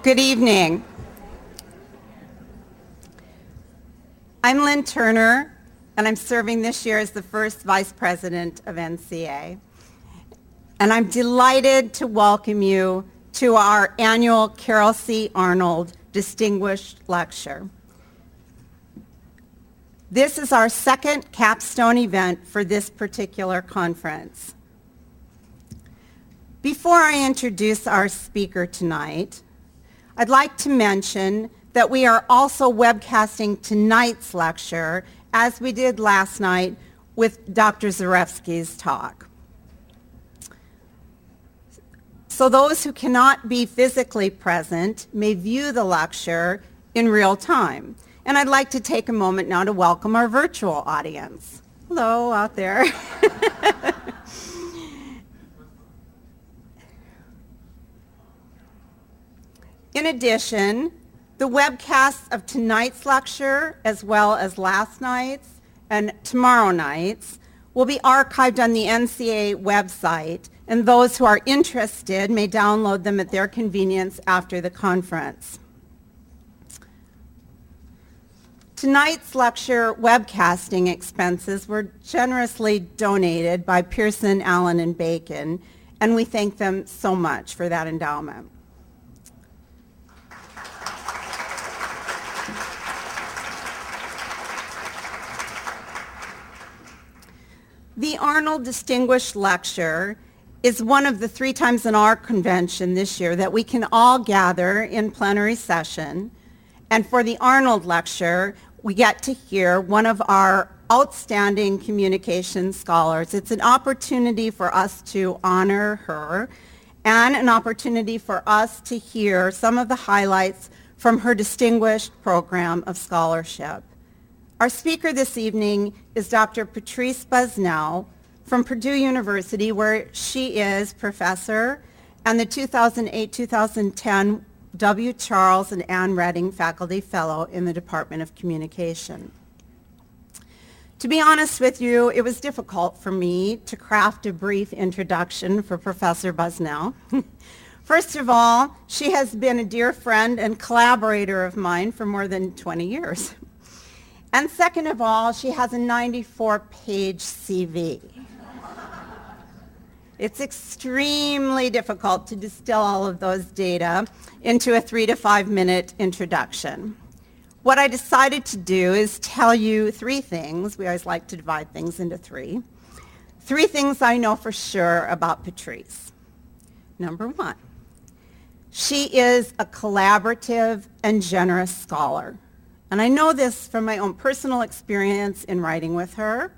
Good evening. I'm Lynn Turner, and I'm serving this year as the first Vice President of NCA. And I'm delighted to welcome you to our annual Carroll C. Arnold Distinguished Lecture. This is our second capstone event for this particular conference. Before I introduce our speaker tonight, I'd like to mention that we are also webcasting tonight's lecture, as we did last night with Dr. Zarefsky's talk. So those who cannot be physically present may view the lecture in real time. And I'd like to take a moment now to welcome our virtual audience. Hello out there. In addition, the webcasts of tonight's lecture, as well as last night's and tomorrow night's, will be archived on the NCA website, and those who are interested may download them at their convenience after the conference. Tonight's lecture webcasting expenses were generously donated by Pearson, Allen, and Bacon, and we thank them so much for that endowment. The Arnold Distinguished Lecture is one of the 3 times in our convention this year that we can all gather in plenary session. And for the Arnold Lecture, we get to hear one of our outstanding communication scholars. It's an opportunity for us to honor her and an opportunity for us to hear some of the highlights from her distinguished program of scholarship. Our speaker this evening is Dr. Patrice Buzzanell from Purdue University, where she is professor and the 2008-2010 W. Charles and Ann Redding Faculty Fellow in the Department of Communication. To be honest with you, it was difficult for me to craft a brief introduction for Professor Buzzanell. First of all, she has been a dear friend and collaborator of mine for more than 20 years. And second of all, she has a 94-page CV. It's extremely difficult to distill all of those data into a 3 to 5 minute introduction. What I decided to do is tell you 3 things. We always like to divide things into 3. 3 things I know for sure about Patrice. Number 1, she is a collaborative and generous scholar. And I know this from my own personal experience in writing with her,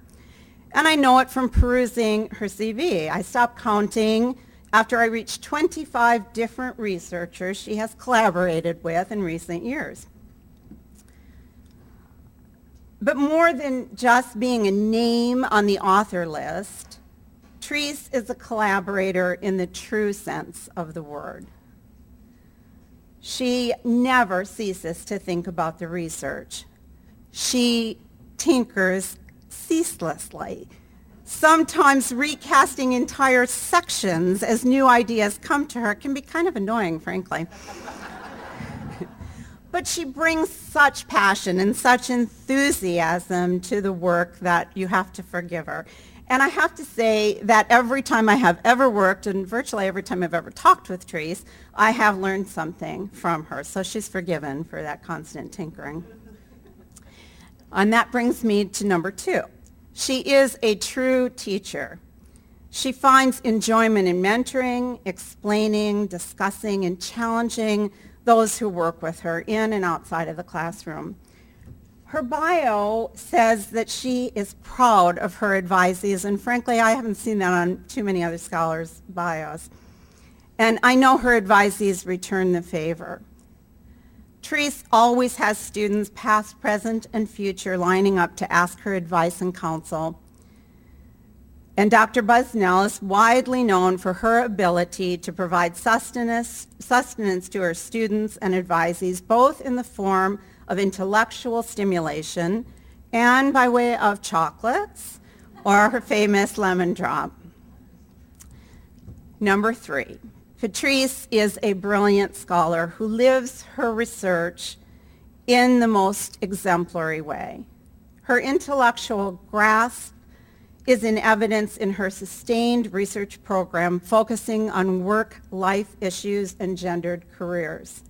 and I know it from perusing her CV. I stopped counting after I reached 25 different researchers she has collaborated with in recent years. But more than just being a name on the author list, Patrice is a collaborator in the true sense of the word. She never ceases to think about the research. She tinkers ceaselessly, sometimes recasting entire sections as new ideas come to her. It can be kind of annoying, frankly. But she brings such passion and such enthusiasm to the work that you have to forgive her. And I have to say that every time I have ever worked, and virtually every time I've ever talked with Patrice, I have learned something from her. So she's forgiven for that constant tinkering. And that brings me to number 2. She is a true teacher. She finds enjoyment in mentoring, explaining, discussing, and challenging those who work with her in and outside of the classroom. Her bio says that she is proud of her advisees, and frankly, I haven't seen that on too many other scholars' bios. And I know her advisees return the favor. Patrice always has students, past, present, and future, lining up to ask her advice and counsel. And Dr. Buzzanell is widely known for her ability to provide sustenance to her students and advisees, both in the form of intellectual stimulation and by way of chocolates or her famous lemon drop. Number 3, Patrice is a brilliant scholar who lives her research in the most exemplary way. Her intellectual grasp is in evidence in her sustained research program focusing on work-life issues and gendered careers.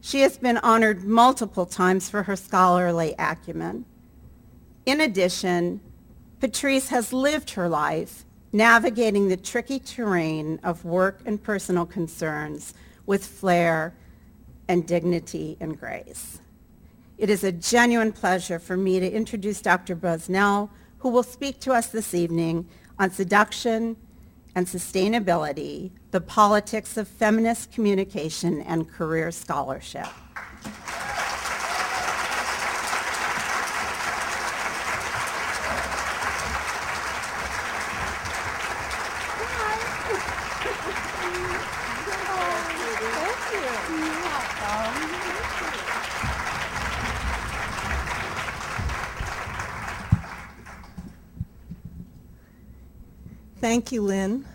She has been honored multiple times for her scholarly acumen. In addition, Patrice has lived her life navigating the tricky terrain of work and personal concerns with flair and dignity and grace. It is a genuine pleasure for me to introduce Dr. Buzzanell, who will speak to us this evening on seduction and sustainability, the politics of feminist communication and career scholarship. Thank you, Lynn,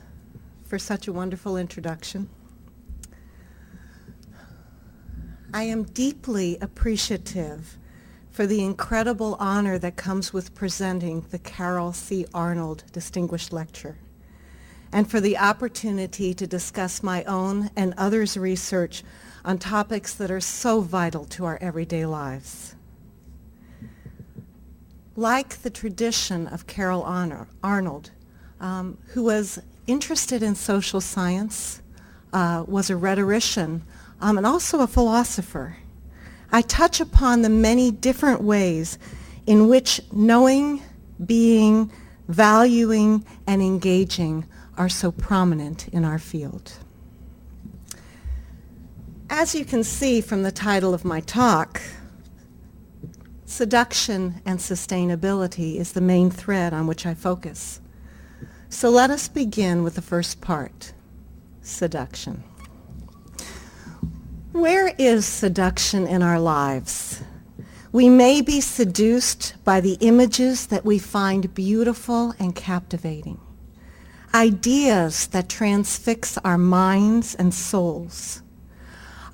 for such a wonderful introduction. I am deeply appreciative for the incredible honor that comes with presenting the Carroll C. Arnold Distinguished Lecture, and for the opportunity to discuss my own and others' research on topics that are so vital to our everyday lives. Like the tradition of Carroll Arnold, who was interested in social science, was a rhetorician, and also a philosopher, I touch upon the many different ways in which knowing, being, valuing, and engaging are so prominent in our field. As you can see from the title of my talk, seduction and sustainability is the main thread on which I focus. So let us begin with the first part, seduction. Where is seduction in our lives? We may be seduced by the images that we find beautiful and captivating, ideas that transfix our minds and souls,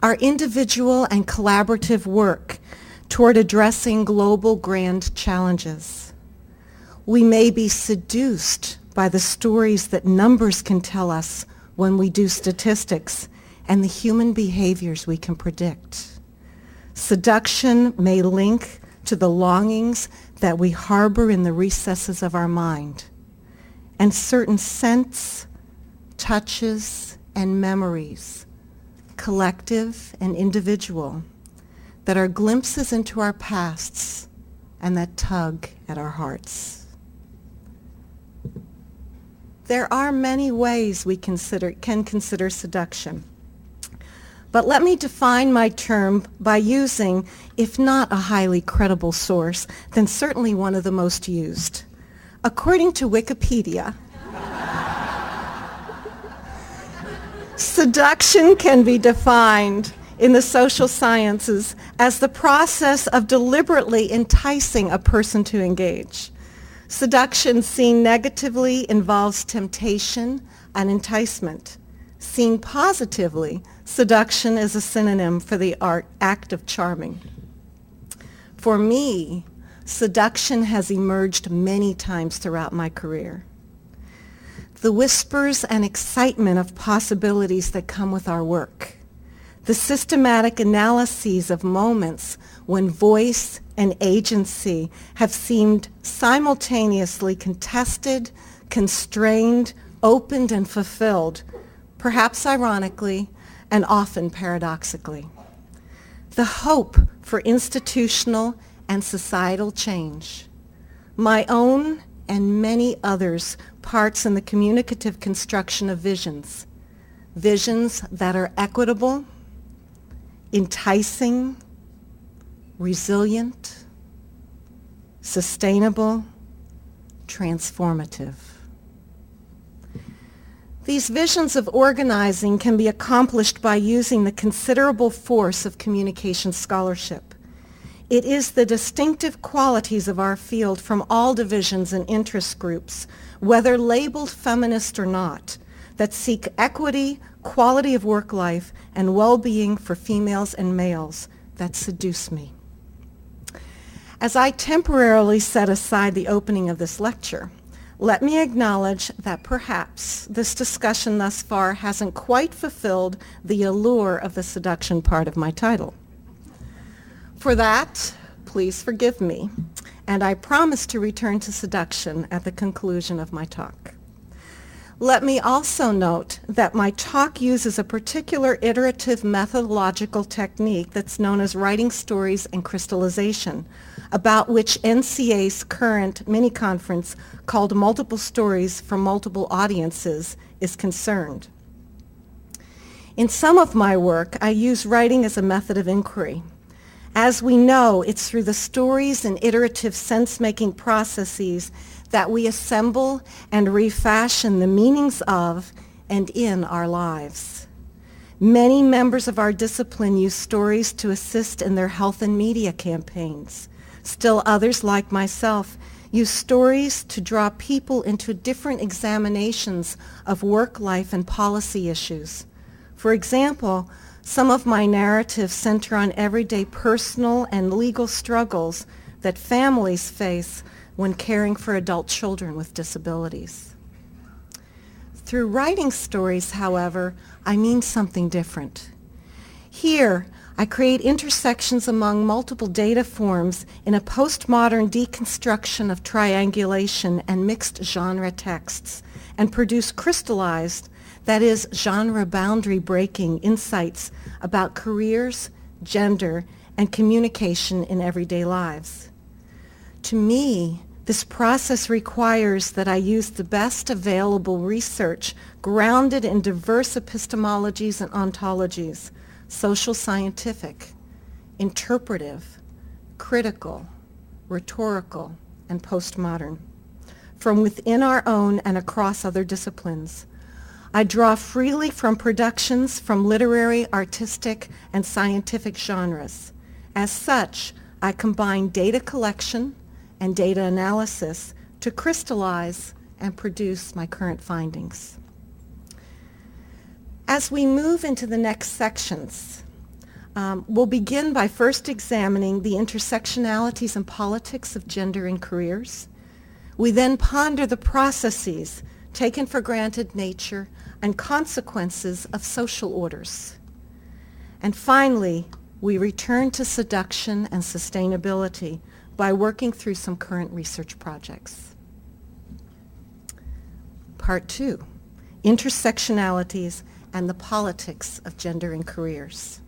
our individual and collaborative work toward addressing global grand challenges. We may be seduced by the stories that numbers can tell us when we do statistics and the human behaviors we can predict. Seduction may link to the longings that we harbor in the recesses of our mind, and certain scents, touches, and memories, collective and individual, that are glimpses into our pasts and that tug at our hearts. There are many ways we can consider seduction. But let me define my term by using, if not a highly credible source, then certainly one of the most used. According to Wikipedia, seduction can be defined in the social sciences as the process of deliberately enticing a person to engage. Seduction, seen negatively, involves temptation and enticement. Seen positively, seduction is a synonym for the act of charming. For me, seduction has emerged many times throughout my career. The whispers and excitement of possibilities that come with our work, the systematic analyses of moments when voice and agency have seemed simultaneously contested, constrained, opened, and fulfilled, perhaps ironically and often paradoxically. The hope for institutional and societal change, my own and many others' parts in the communicative construction of visions that are equitable, enticing, resilient, sustainable, transformative. These visions of organizing can be accomplished by using the considerable force of communication scholarship. It is the distinctive qualities of our field from all divisions and interest groups, whether labeled feminist or not, that seek equity, quality of work life, and well-being for females and males that seduce me. As I temporarily set aside the opening of this lecture, let me acknowledge that perhaps this discussion thus far hasn't quite fulfilled the allure of the seduction part of my title. For that, please forgive me, and I promise to return to seduction at the conclusion of my talk. Let me also note that my talk uses a particular iterative methodological technique that's known as writing stories and crystallization, about which NCA's current mini-conference called Multiple Stories for Multiple Audiences is concerned. In some of my work, I use writing as a method of inquiry. As we know, it's through the stories and iterative sense-making processes that we assemble and refashion the meanings of and in our lives. Many members of our discipline use stories to assist in their health and media campaigns. Still others, like myself, use stories to draw people into different examinations of work life and policy issues. For example, some of my narratives center on everyday personal and legal struggles that families face when caring for adult children with disabilities. Through writing stories, however, I mean something different. Here, I create intersections among multiple data forms in a postmodern deconstruction of triangulation and mixed genre texts, and produce crystallized, that is, genre boundary breaking insights about careers, gender, and communication in everyday lives. To me, this process requires that I use the best available research grounded in diverse epistemologies and ontologies: social scientific, interpretive, critical, rhetorical, and postmodern, from within our own and across other disciplines. I draw freely from productions from literary, artistic, and scientific genres. As such, I combine data collection and data analysis to crystallize and produce my current findings. As we move into the next sections, we'll begin by first examining the intersectionalities and politics of gender in careers. We then ponder the processes, taken for granted nature, and consequences of social orders. And finally, we return to seduction and sustainability by working through some current research projects. Part 2, intersectionalities and the politics of gender in careers.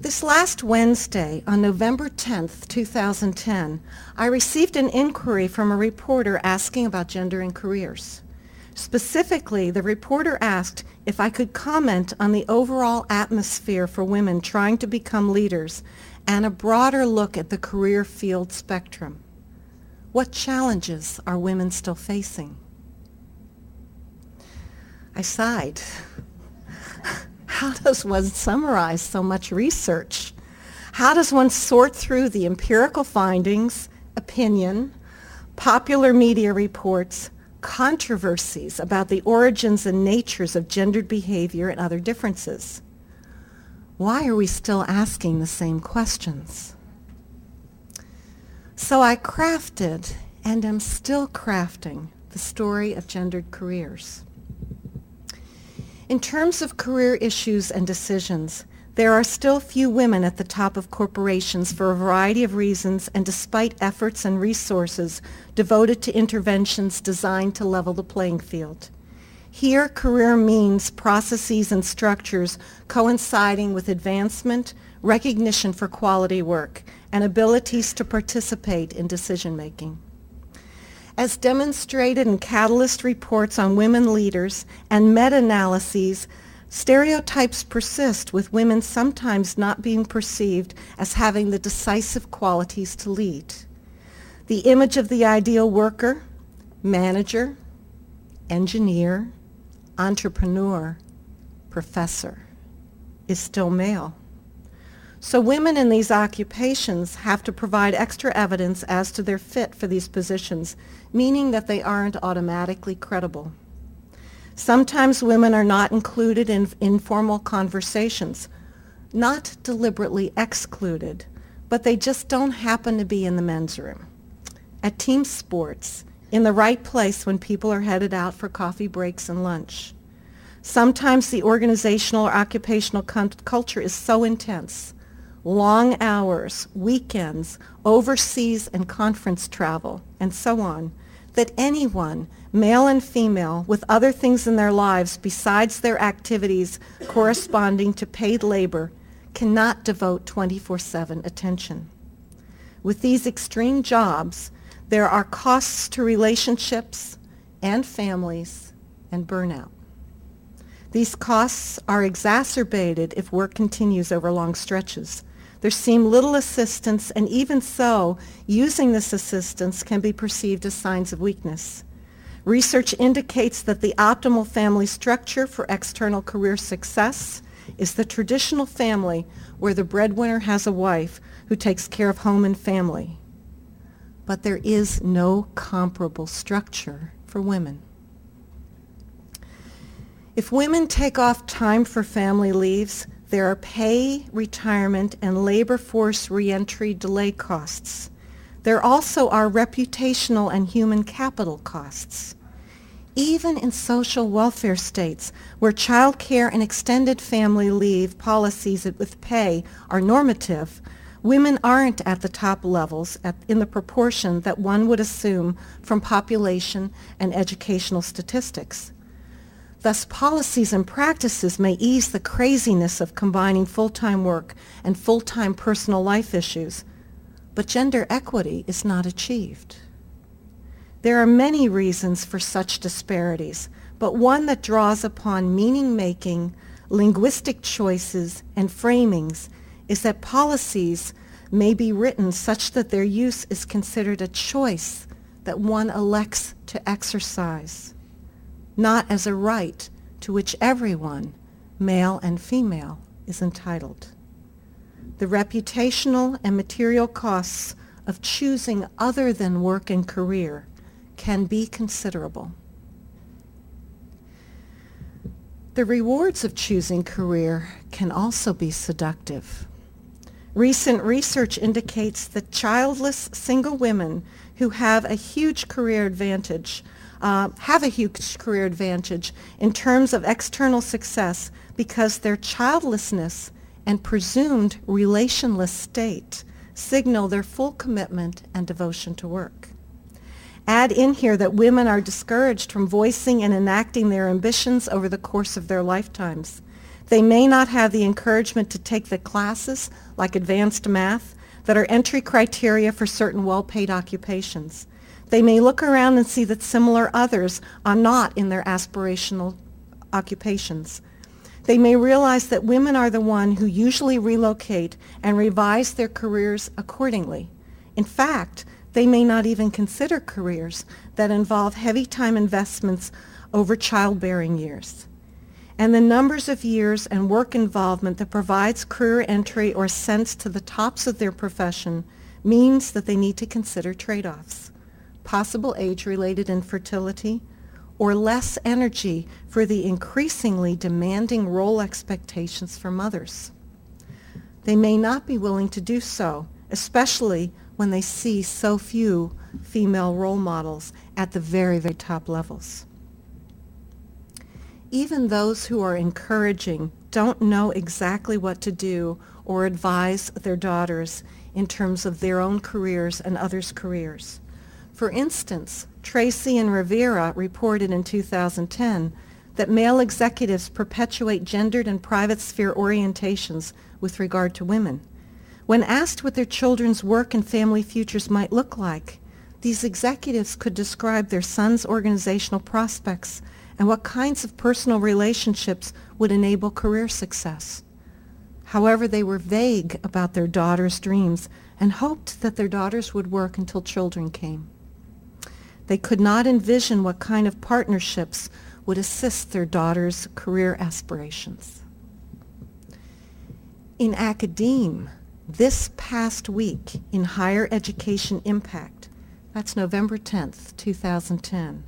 This last Wednesday, on November 10th, 2010, I received an inquiry from a reporter asking about gender in careers. Specifically, the reporter asked if I could comment on the overall atmosphere for women trying to become leaders and a broader look at the career field spectrum. What challenges are women still facing? I sighed. How does one summarize so much research? How does one sort through the empirical findings, opinion, popular media reports, controversies about the origins and natures of gendered behavior and other differences? Why are we still asking the same questions? So I crafted, and am still crafting, the story of gendered careers. In terms of career issues and decisions, there are still few women at the top of corporations for a variety of reasons, and despite efforts and resources devoted to interventions designed to level the playing field. Here, career means processes and structures coinciding with advancement, recognition for quality work, and abilities to participate in decision-making. As demonstrated in Catalyst reports on women leaders and meta-analyses, stereotypes persist, with women sometimes not being perceived as having the decisive qualities to lead. The image of the ideal worker, manager, engineer, entrepreneur, professor is still male. So women in these occupations have to provide extra evidence as to their fit for these positions, meaning that they aren't automatically credible. Sometimes women are not included in informal conversations, not deliberately excluded, but they just don't happen to be in the men's room. At team sports, in the right place when people are headed out for coffee breaks and lunch. Sometimes the organizational or occupational culture is so intense, long hours, weekends, overseas and conference travel, and so on, that anyone, male and female, with other things in their lives besides their activities corresponding to paid labor, cannot devote 24/7 attention. With these extreme jobs, there are costs to relationships and families and burnout. These costs are exacerbated if work continues over long stretches. There seems little assistance, and even so, using this assistance can be perceived as signs of weakness. Research indicates that the optimal family structure for external career success is the traditional family where the breadwinner has a wife who takes care of home and family. But there is no comparable structure for women. If women take off time for family leaves, there are pay, retirement, and labor force reentry delay costs. There also are reputational and human capital costs. Even in social welfare states where child care and extended family leave policies with pay are normative, women aren't at the top levels in the proportion that one would assume from population and educational statistics. Thus, policies and practices may ease the craziness of combining full-time work and full-time personal life issues, but gender equity is not achieved. There are many reasons for such disparities, but one that draws upon meaning-making, linguistic choices, and framings is that policies may be written such that their use is considered a choice that one elects to exercise, not as a right to which everyone, male and female, is entitled. The reputational and material costs of choosing other than work and career can be considerable. The rewards of choosing career can also be seductive. Recent research indicates that childless single women who have a huge career advantage in terms of external success because their childlessness and presumed relationless state signal their full commitment and devotion to work. Add in here that women are discouraged from voicing and enacting their ambitions over the course of their lifetimes. They may not have the encouragement to take the classes, like advanced math, that are entry criteria for certain well-paid occupations. They may look around and see that similar others are not in their aspirational occupations. They may realize that women are the one who usually relocate and revise their careers accordingly. In fact, they may not even consider careers that involve heavy time investments over childbearing years. And the numbers of years and work involvement that provides career entry or ascent to the tops of their profession means that they need to consider trade-offs, possible age-related infertility, or less energy for the increasingly demanding role expectations for mothers. They may not be willing to do so, especially when they see so few female role models at the very, very top levels. Even those who are encouraging don't know exactly what to do or advise their daughters in terms of their own careers and others' careers. For instance, Tracy and Rivera reported in 2010 that male executives perpetuate gendered and private sphere orientations with regard to women. When asked what their children's work and family futures might look like, these executives could describe their sons' organizational prospects and what kinds of personal relationships would enable career success. However, they were vague about their daughters' dreams and hoped that their daughters would work until children came. They could not envision what kind of partnerships would assist their daughters' career aspirations. In academe, this past week in Higher Education Impact, that's November 10th, 2010,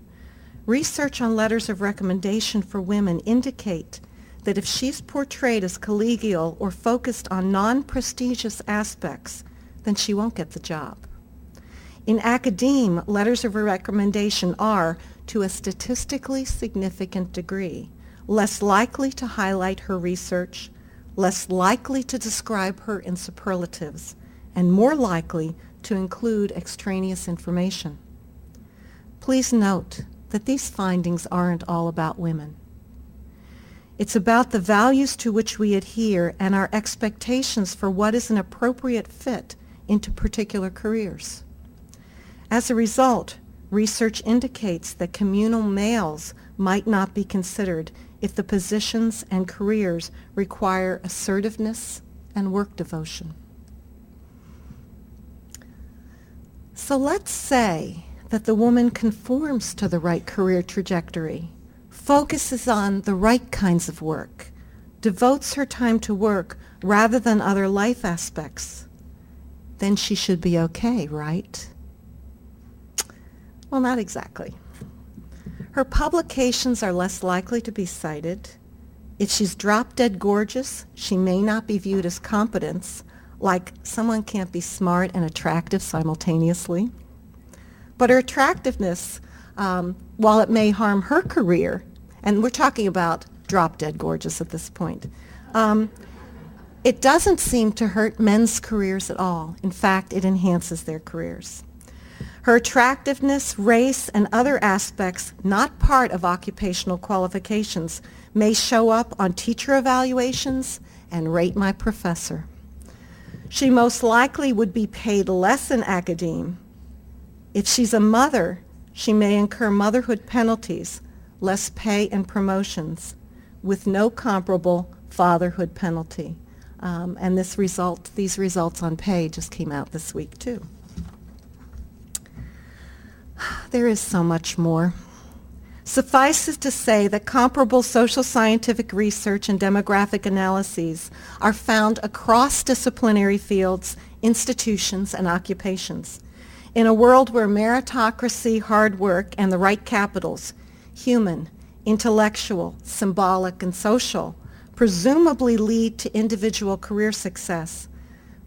Research on letters of recommendation for women indicate that if she's portrayed as collegial or focused on non-prestigious aspects, then she won't get the job. In academe, letters of recommendation are, to a statistically significant degree, less likely to highlight her research, less likely to describe her in superlatives, and more likely to include extraneous information. Please note that these findings aren't all about women. It's about the values to which we adhere and our expectations for what is an appropriate fit into particular careers. As a result, research indicates that communal males might not be considered if the positions and careers require assertiveness and work devotion. So let's say that the woman conforms to the right career trajectory, focuses on the right kinds of work, devotes her time to work rather than other life aspects. Then she should be okay, right? Well, not exactly. Her publications are less likely to be cited. If she's drop-dead gorgeous, she may not be viewed as competence, like someone can't be smart and attractive simultaneously. But her attractiveness, while it may harm her career, and we're talking about drop-dead gorgeous at this point, it doesn't seem to hurt men's careers at all. In fact, it enhances their careers. Her attractiveness, race, and other aspects not part of occupational qualifications may show up on teacher evaluations and rate my professor. She most likely would be paid less in academe. If she's a mother, she may incur motherhood penalties, less pay and promotions, with no comparable fatherhood penalty. And these results on pay just came out this week too. There is so much more. Suffice it to say that comparable social scientific research and demographic analyses are found across disciplinary fields, institutions, and occupations. In a world where meritocracy, hard work, and the right capitals, human, intellectual, symbolic, and social, presumably lead to individual career success,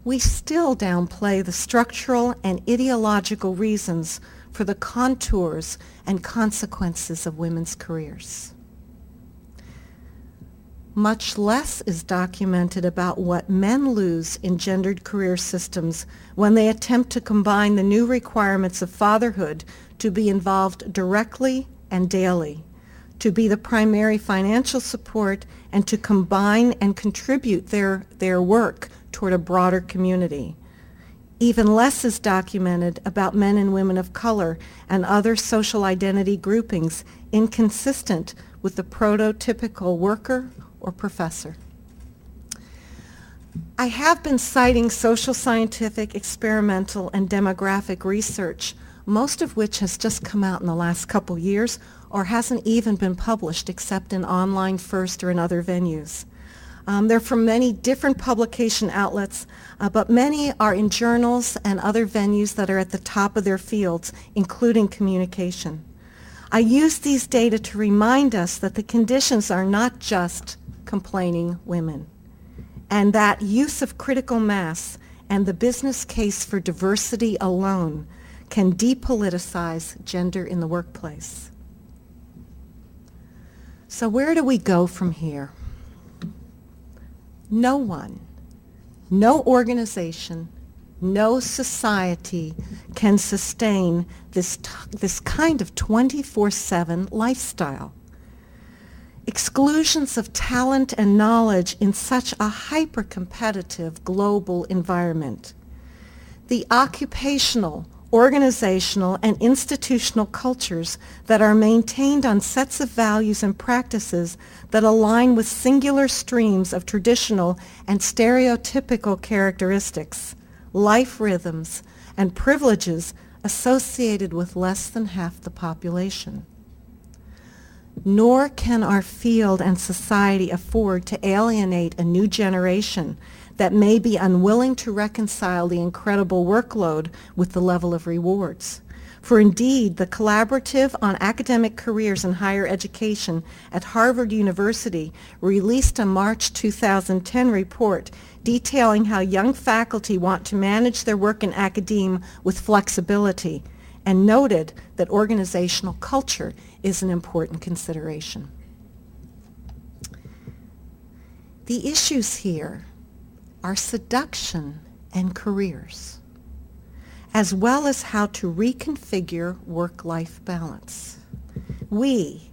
we still downplay the structural and ideological reasons for the contours and consequences of women's careers. Much less is documented about what men lose in gendered career systems when they attempt to combine the new requirements of fatherhood to be involved directly and daily, to be the primary financial support, and to combine and contribute their work toward a broader community. Even less is documented about men and women of color and other social identity groupings inconsistent with the prototypical worker or professor. I have been citing social scientific, experimental, and demographic research, most of which has just come out in the last couple years or hasn't even been published except in online first or in other venues. They're from many different publication outlets, but many are in journals and other venues that are at the top of their fields, including communication. I use these data to remind us that the conditions are not just complaining women, and that use of critical mass and the business case for diversity alone can depoliticize gender in the workplace. So where do we go from here? No one, no organization, no society can sustain this kind of 24/7 lifestyle. Exclusions of talent and knowledge in such a hyper-competitive global environment. The occupational, organizational, and institutional cultures that are maintained on sets of values and practices that align with singular streams of traditional and stereotypical characteristics, life rhythms, and privileges associated with less than half the population. Nor can our field and society afford to alienate a new generation that may be unwilling to reconcile the incredible workload with the level of rewards. For indeed, the Collaborative on Academic Careers in Higher Education at Harvard University released a March 2010 report detailing how young faculty want to manage their work in academia with flexibility, and noted that organizational culture is an important consideration. The issues here are seduction and careers, as well as how to reconfigure work-life balance. We,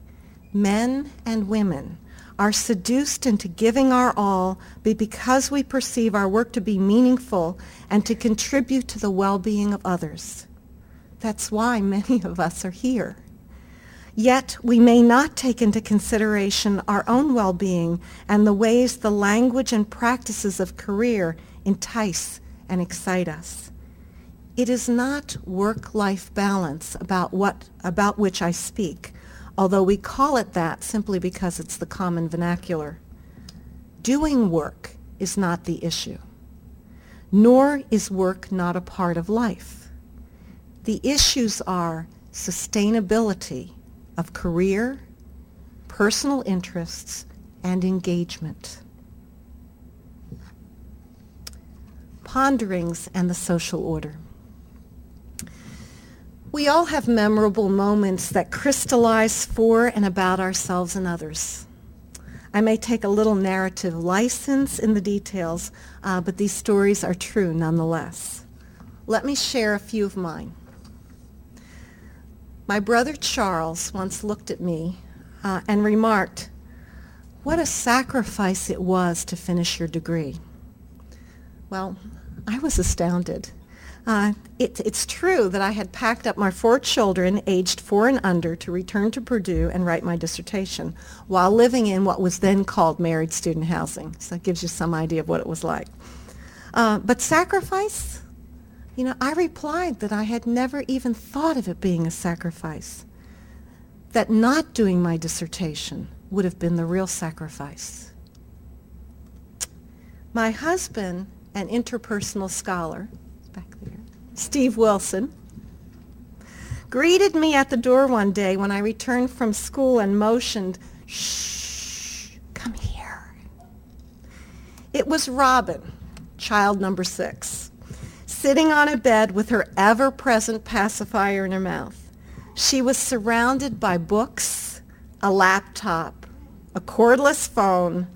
men and women, are seduced into giving our all because we perceive our work to be meaningful and to contribute to the well-being of others. That's why many of us are here. Yet we may not take into consideration our own well-being and the ways the language and practices of career entice and excite us. It is not work-life balance about which I speak, although we call it that simply because it's the common vernacular. Doing work is not the issue, nor is work not a part of life. The issues are sustainability of career, personal interests, and engagement. Ponderings and the social order. We all have memorable moments that crystallize for and about ourselves and others. I may take a little narrative license in the details, but these stories are true nonetheless. Let me share a few of mine. My brother Charles once looked at me and remarked, "What a sacrifice it was to finish your degree." Well, I was astounded. It's true that I had packed up my 4 children aged 4 and under to return to Purdue and write my dissertation while living in what was then called married student housing. So that gives you some idea of what it was like. But sacrifice? I replied that I had never even thought of it being a sacrifice, that not doing my dissertation would have been the real sacrifice. My husband, an interpersonal scholar, back there, Steve Wilson, greeted me at the door one day when I returned from school and motioned, "Shh, come here." It was Robin, child number 6, sitting on a bed with her ever-present pacifier in her mouth. She was surrounded by books, a laptop, a cordless phone,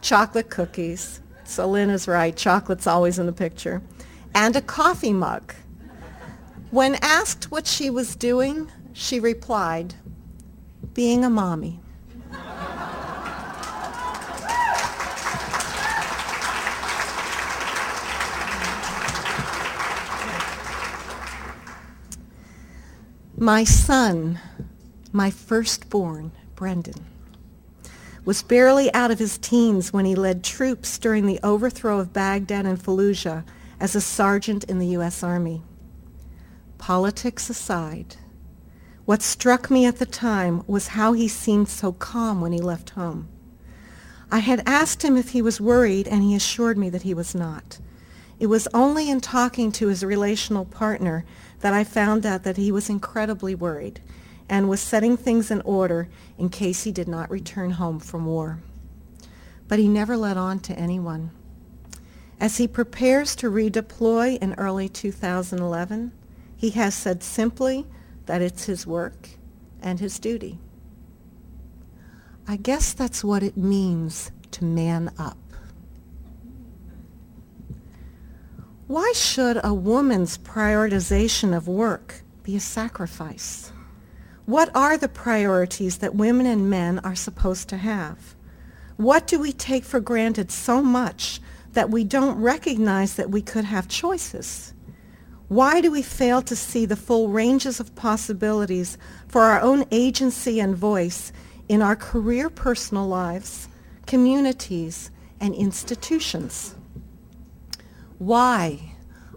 chocolate cookies. So Lynn is right, chocolate's always in the picture, and a coffee mug. When asked what she was doing, she replied, "Being a mommy." My son, my firstborn, Brendan, was barely out of his teens when he led troops during the overthrow of Baghdad and Fallujah as a sergeant in the U.S. Army. Politics aside, what struck me at the time was how he seemed so calm when he left home. I had asked him if he was worried, and he assured me that he was not. It was only in talking to his relational partner that I found out that he was incredibly worried and was setting things in order in case he did not return home from war. But he never let on to anyone. As he prepares to redeploy in early 2011, he has said simply that it's his work and his duty. I guess that's what it means to man up. Why should a woman's prioritization of work be a sacrifice? What are the priorities that women and men are supposed to have? What do we take for granted so much that we don't recognize that we could have choices? Why do we fail to see the full ranges of possibilities for our own agency and voice in our career personal lives, communities, and institutions? Why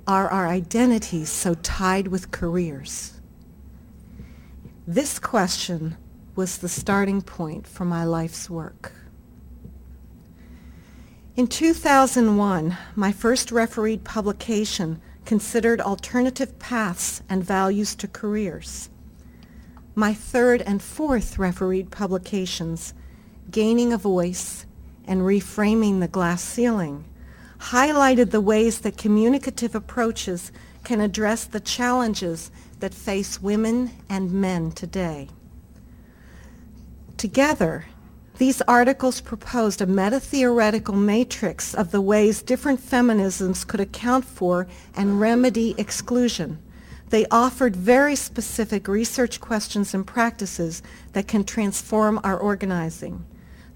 are our identities so tied with careers? This question was the starting point for my life's work. In 2001, my first refereed publication considered alternative paths and values to careers. My third and fourth refereed publications, Gaining a Voice and Reframing the Glass Ceiling, highlighted the ways that communicative approaches can address the challenges that face women and men today. Together, these articles proposed a meta-theoretical matrix of the ways different feminisms could account for and remedy exclusion. They offered very specific research questions and practices that can transform our organizing.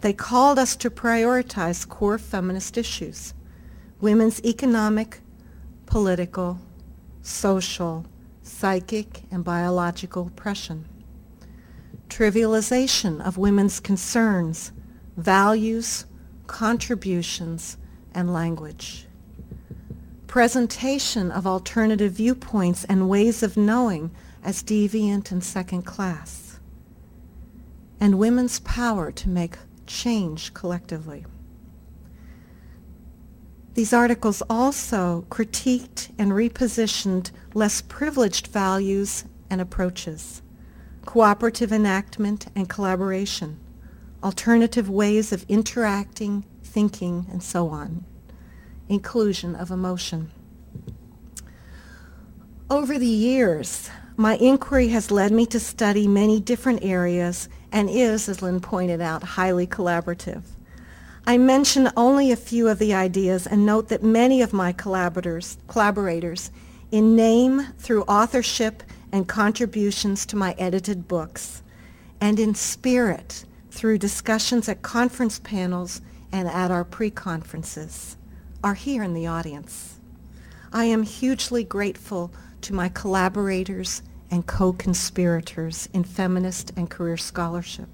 They called us to prioritize core feminist issues: women's economic, political, social, psychic, and biological oppression, trivialization of women's concerns, values, contributions, and language, presentation of alternative viewpoints and ways of knowing as deviant and second class, and women's power to make change collectively. These articles also critiqued and repositioned less privileged values and approaches, cooperative enactment and collaboration, alternative ways of interacting, thinking, and so on, inclusion of emotion. Over the years, my inquiry has led me to study many different areas and is, as Lynn pointed out, highly collaborative. I mention only a few of the ideas and note that many of my collaborators in name through authorship and contributions to my edited books, and in spirit through discussions at conference panels and at our pre-conferences, are here in the audience. I am hugely grateful to my collaborators and co-conspirators in feminist and career scholarship.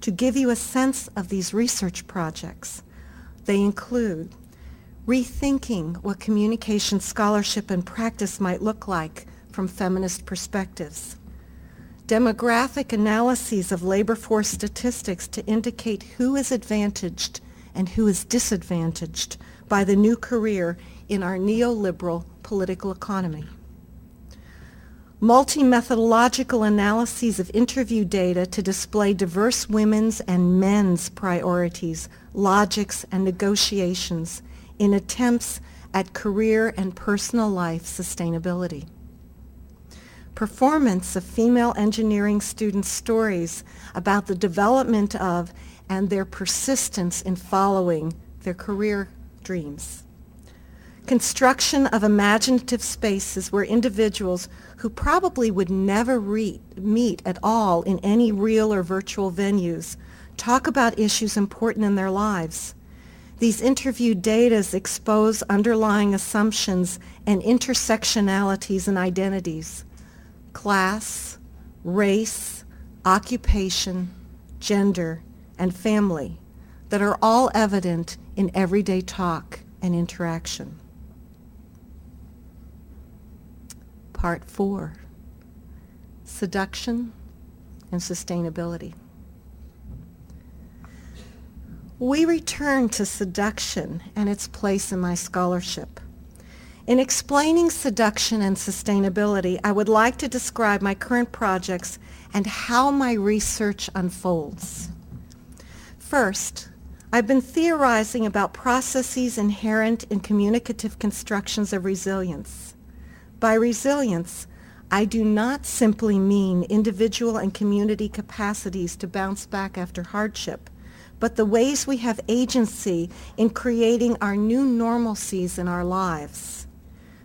To give you a sense of these research projects, they include rethinking what communication scholarship and practice might look like from feminist perspectives, demographic analyses of labor force statistics to indicate who is advantaged and who is disadvantaged by the new career in our neoliberal political economy, multi-methodological analyses of interview data to display diverse women's and men's priorities, logics, and negotiations in attempts at career and personal life sustainability. Performance of female engineering students' stories about the development of and their persistence in following their career dreams. Construction of imaginative spaces where individuals who probably would never meet at all in any real or virtual venues talk about issues important in their lives. These interview data expose underlying assumptions and intersectionalities and identities: class, race, occupation, gender, and family that are all evident in everyday talk and interaction. Part 4, Seduction and Sustainability. We return to seduction and its place in my scholarship. In explaining seduction and sustainability, I would like to describe my current projects and how my research unfolds. First, I've been theorizing about processes inherent in communicative constructions of resilience. By resilience, I do not simply mean individual and community capacities to bounce back after hardship, but the ways we have agency in creating our new normalcies in our lives.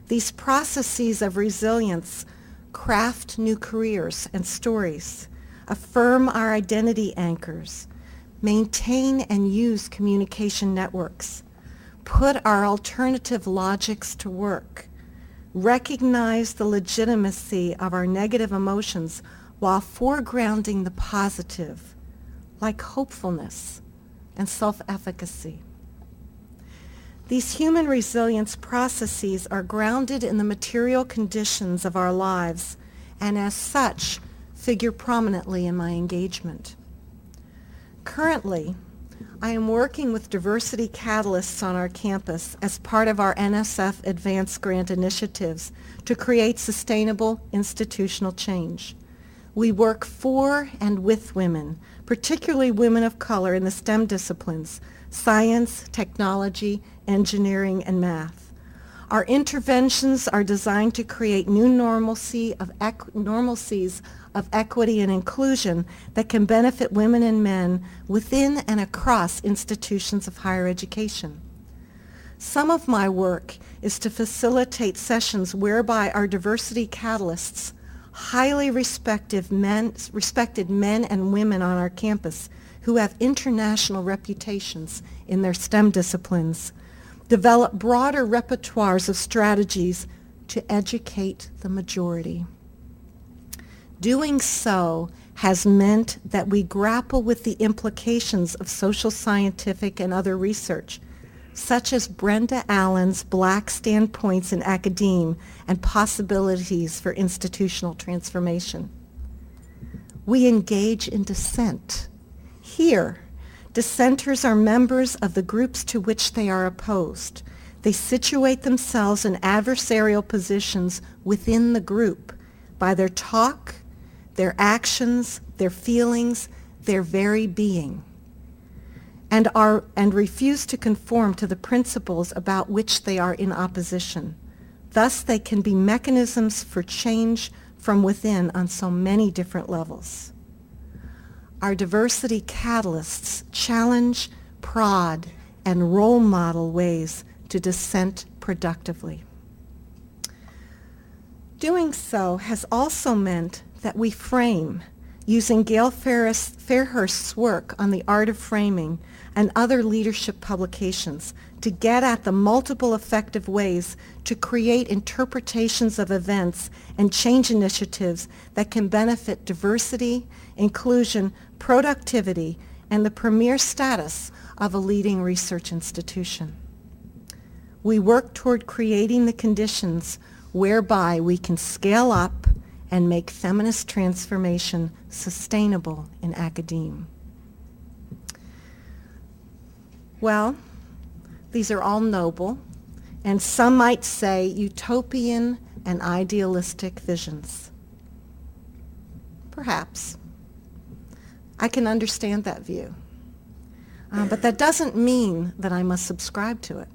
These processes of resilience craft new careers and stories, affirm our identity anchors, maintain and use communication networks, put our alternative logics to work, recognize the legitimacy of our negative emotions while foregrounding the positive, like hopefulness and self-efficacy. These human resilience processes are grounded in the material conditions of our lives and as such figure prominently in my engagement. Currently, I am working with diversity catalysts on our campus as part of our NSF Advanced Grant initiatives to create sustainable institutional change. We work for and with women, particularly women of color in the STEM disciplines, science, technology, engineering, and math. Our interventions are designed to create new normalcies of equity and inclusion that can benefit women and men within and across institutions of higher education. Some of my work is to facilitate sessions whereby our diversity catalysts, highly respected men and women on our campus who have international reputations in their STEM disciplines, develop broader repertoires of strategies to educate the majority. Doing so has meant that we grapple with the implications of social scientific and other research, such as Brenda Allen's Black Standpoints in Academe and Possibilities for Institutional Transformation. We engage in dissent. Here, dissenters are members of the groups to which they are opposed. They situate themselves in adversarial positions within the group by their talk, their actions, their feelings, their very being, and refuse to conform to the principles about which they are in opposition. Thus, they can be mechanisms for change from within on so many different levels. Our diversity catalysts challenge, prod, and role model ways to dissent productively. Doing so has also meant that we frame, using Gail Fairhurst's work on the art of framing and other leadership publications to get at the multiple effective ways to create interpretations of events and change initiatives that can benefit diversity, inclusion, productivity, and the premier status of a leading research institution. We work toward creating the conditions whereby we can scale up and make feminist transformation sustainable in academe. Well, these are all noble, and some might say utopian and idealistic visions. Perhaps. I can understand that view. But that doesn't mean that I must subscribe to it.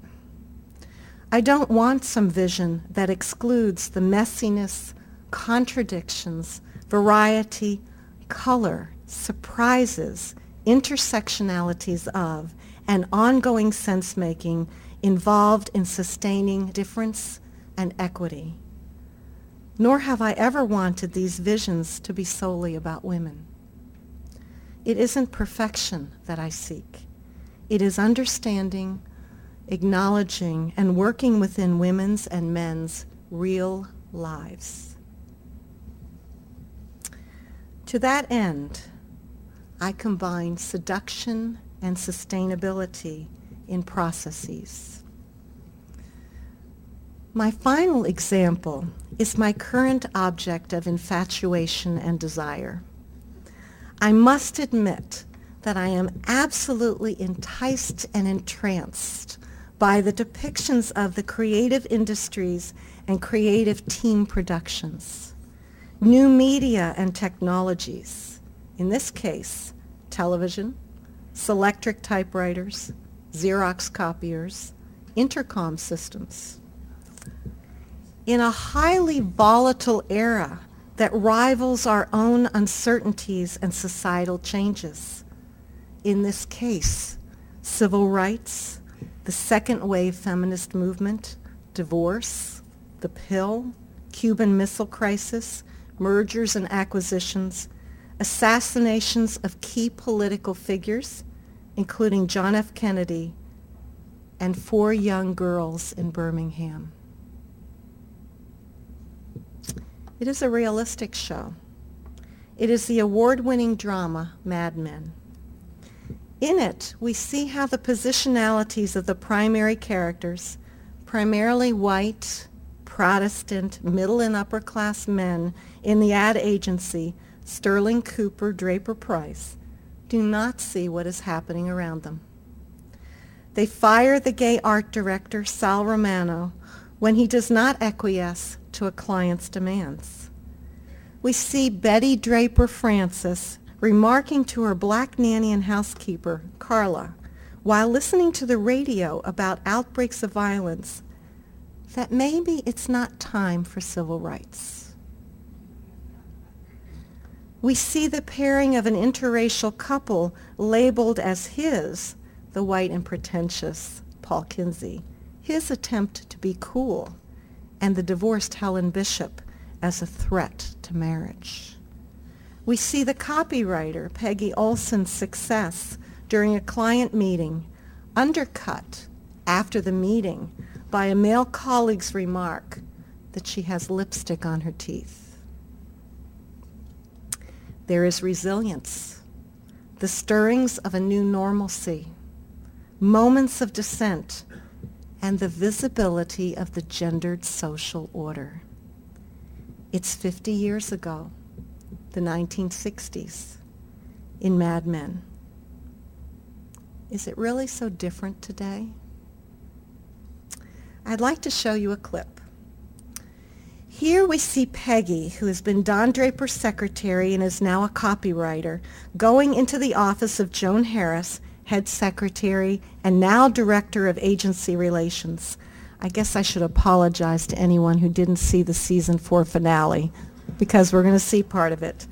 I don't want some vision that excludes the messiness, contradictions, variety, color, surprises, intersectionalities of, and ongoing sense-making involved in sustaining difference and equity. Nor have I ever wanted these visions to be solely about women. It isn't perfection that I seek. It is understanding, acknowledging, and working within women's and men's real lives. To that end, I combine seduction and sustainability in processes. My final example is my current object of infatuation and desire. I must admit that I am absolutely enticed and entranced by the depictions of the creative industries and creative team productions. New media and technologies, in this case, television, Selectric typewriters, Xerox copiers, intercom systems. In a highly volatile era that rivals our own uncertainties and societal changes, in this case, civil rights, the second wave feminist movement, divorce, the pill, Cuban Missile Crisis, mergers and acquisitions, assassinations of key political figures, including John F. Kennedy, and 4 young girls in Birmingham. It is a realistic show. It is the award-winning drama, Mad Men. In it, we see how the positionalities of the primary characters, primarily white, Protestant, middle and upper class men in the ad agency, Sterling Cooper Draper Price, do not see what is happening around them. They fire the gay art director, Sal Romano, when he does not acquiesce to a client's demands. We see Betty Draper Francis remarking to her black nanny and housekeeper, Carla, while listening to the radio about outbreaks of violence, that maybe it's not time for civil rights. We see the pairing of an interracial couple labeled as his, the white and pretentious Paul Kinsey, his attempt to be cool, and the divorced Helen Bishop as a threat to marriage. We see the copywriter, Peggy Olson's success during a client meeting, undercut after the meeting by a male colleague's remark that she has lipstick on her teeth. There is resilience, the stirrings of a new normalcy, moments of dissent, and the visibility of the gendered social order. It's 50 years ago, the 1960s, in Mad Men. Is it really so different today? I'd like to show you a clip. Here we see Peggy, who has been Don Draper's secretary and is now a copywriter, going into the office of Joan Harris, head secretary and now director of agency relations. I guess I should apologize to anyone who didn't see the season 4 finale, because we're going to see part of it.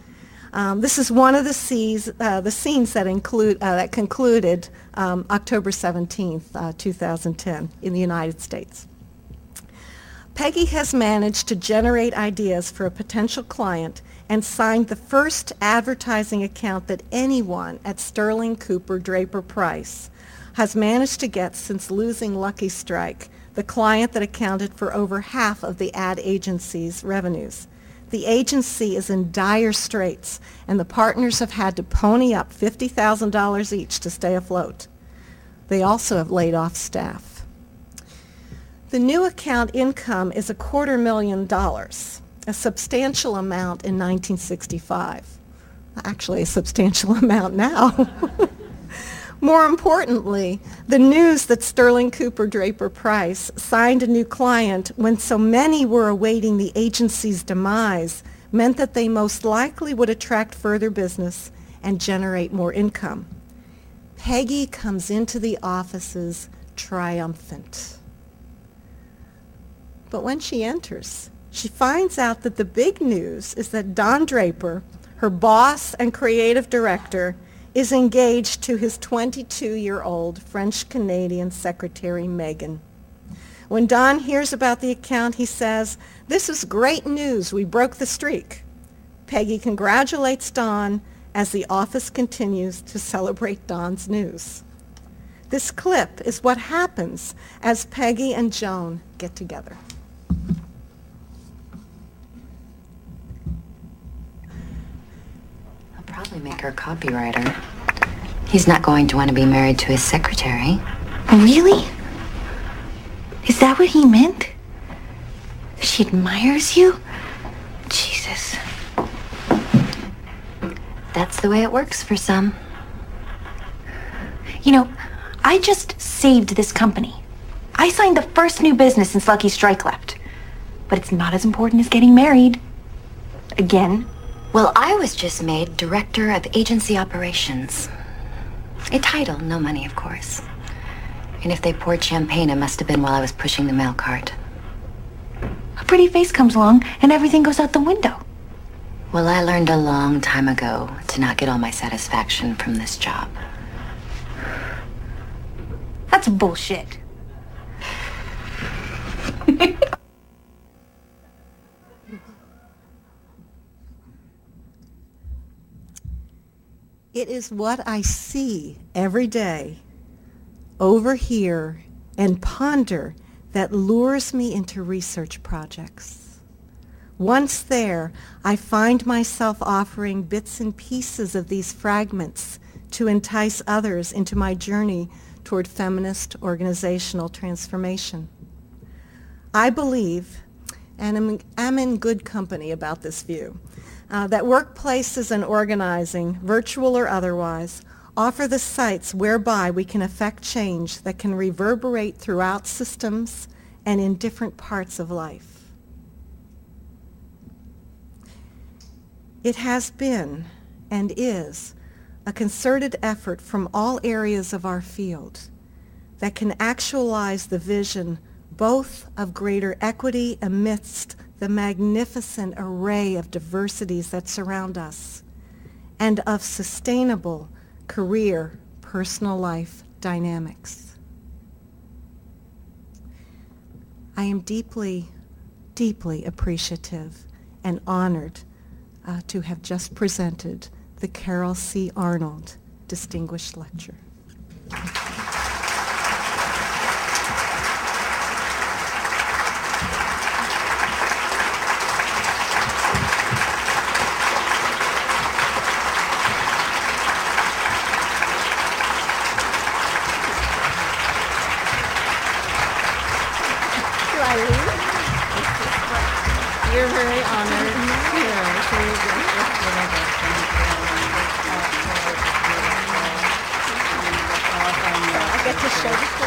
This is one of the scenes that concluded October 17th, 2010 in the United States. Peggy has managed to generate ideas for a potential client and signed the first advertising account that anyone at Sterling Cooper Draper Price has managed to get since losing Lucky Strike, the client that accounted for over half of the ad agency's revenues. The agency is in dire straits, and the partners have had to pony up $50,000 each to stay afloat. They also have laid off staff. The new account income is $250,000, a substantial amount in 1965. Actually, a substantial amount now. More importantly, the news that Sterling Cooper Draper Price signed a new client when so many were awaiting the agency's demise meant that they most likely would attract further business and generate more income. Peggy comes into the offices triumphant. But when she enters, she finds out that the big news is that Don Draper, her boss and creative director, is engaged to his 22-year-old French-Canadian secretary, Megan. When Don hears about the account, he says, "This is great news. We broke the streak." Peggy congratulates Don as the office continues to celebrate Don's news. This clip is what happens as Peggy and Joan get together. Probably make her a copywriter. He's not going to want to be married to his secretary. Really? Is that what he meant? She admires you? Jesus. That's the way it works for some. You know, I just saved this company. I signed the first new business since Lucky Strike left. But it's not as important as getting married. Again. Well, I was just made director of agency operations. A title, no money, of course. And if they poured champagne, it must have been while I was pushing the mail cart. A pretty face comes along and everything goes out the window. Well, I learned a long time ago to not get all my satisfaction from this job. That's bullshit. It is what I see every day, overhear, and ponder that lures me into research projects. Once there, I find myself offering bits and pieces of these fragments to entice others into my journey toward feminist organizational transformation. I believe, and I'm in good company about this view, that workplaces and organizing, virtual or otherwise, offer the sites whereby we can effect change that can reverberate throughout systems and in different parts of life. It has been and is a concerted effort from all areas of our field that can actualize the vision both of greater equity amidst the magnificent array of diversities that surround us, and of sustainable career, personal life dynamics. I am deeply, deeply appreciative and honored to have just presented the Carroll C. Arnold Distinguished Lecture. You're very honored. I get to show the